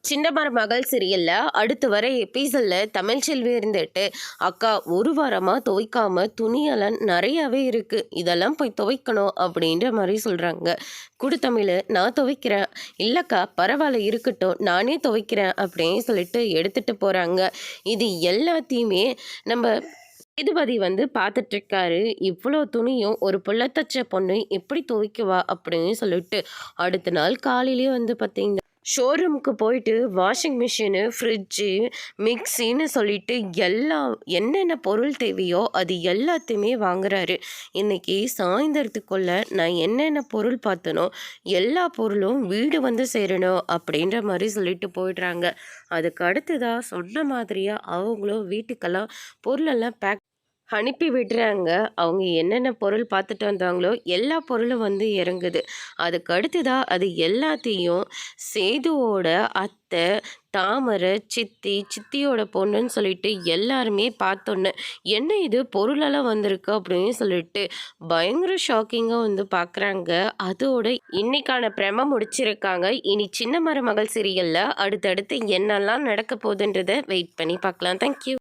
சின்ன மருமகள் சீரியல்ல அடுத்து வர எபிசோட்ல தமிழ்ச்செல்வி இருந்துட்டு, அக்கா ஒரு வாரமா துவைக்காம துணியெல்லாம் நிறையவே இருக்கு, இதெல்லாம் போய் துவைக்கணும் அப்படின்ற மாதிரி சொல்றாங்க. குடு தமிழ், நான் துவைக்கிறேன். இல்லக்கா பரவாயில்ல இருக்கட்டும், நானே துவைக்கிறேன் அப்படின்னு சொல்லிட்டு எடுத்துட்டு போறாங்க. இது எல்லாத்தையுமே நம்ம சேதுபதி பார்த்துட்டு இருக்காரு. இவ்வளோ துணியும் ஒரு புள்ளத்தச்ச பொண்ணு எப்படி துவைக்குவா அப்படின்னு சொல்லிட்டு அடுத்த நாள் காலையிலேயே பார்த்தீங்கன்னா ஷோரூமுக்கு போயிட்டு வாஷிங் மிஷினு, ஃப்ரிட்ஜு, மிக்சின்னு சொல்லிட்டு எல்லாம் என்னென்ன பொருள் தேவையோ அது எல்லாத்தையுமே வாங்குறாரு. இன்னைக்கு சாயந்தரத்துக்குள்ள நான் என்னென்ன பொருள் பார்த்தனோ எல்லா பொருளும் வீடு சேரணும் அப்படின்ற மாதிரி சொல்லிட்டு போயிடுறாங்க. அதுக்கு அடுத்ததாக சொன்ன மாதிரியாக அவங்களும் வீட்டுக்கெல்லாம் பொருளெல்லாம் பேக் அனுப்பி விடுறாங்க. அவங்க என்னென்ன பொருள் பார்த்துட்டு வந்தாங்களோ எல்லா பொருளும் இறங்குது. அதுக்கு அடுத்ததா அது எல்லாத்தையும் சேதுவோட அத்தை, தாமரை, சித்தி, சித்தியோட பொண்ணுன்னு சொல்லிட்டு எல்லாருமே பார்த்தோன்னே, என்ன இது பொருளெல்லாம் வந்திருக்கு அப்படின்னு சொல்லிட்டு பயங்கர ஷாக்கிங்காக பார்க்குறாங்க. அதோட இன்னைக்கான பிரம முடிச்சிருக்காங்க. இனி சின்ன மருமகள் சீரியல்ல அடுத்தடுத்து என்னெல்லாம் நடக்க போகுதுன்றதை வெயிட் பண்ணி பார்க்கலாம். தேங்க்யூ.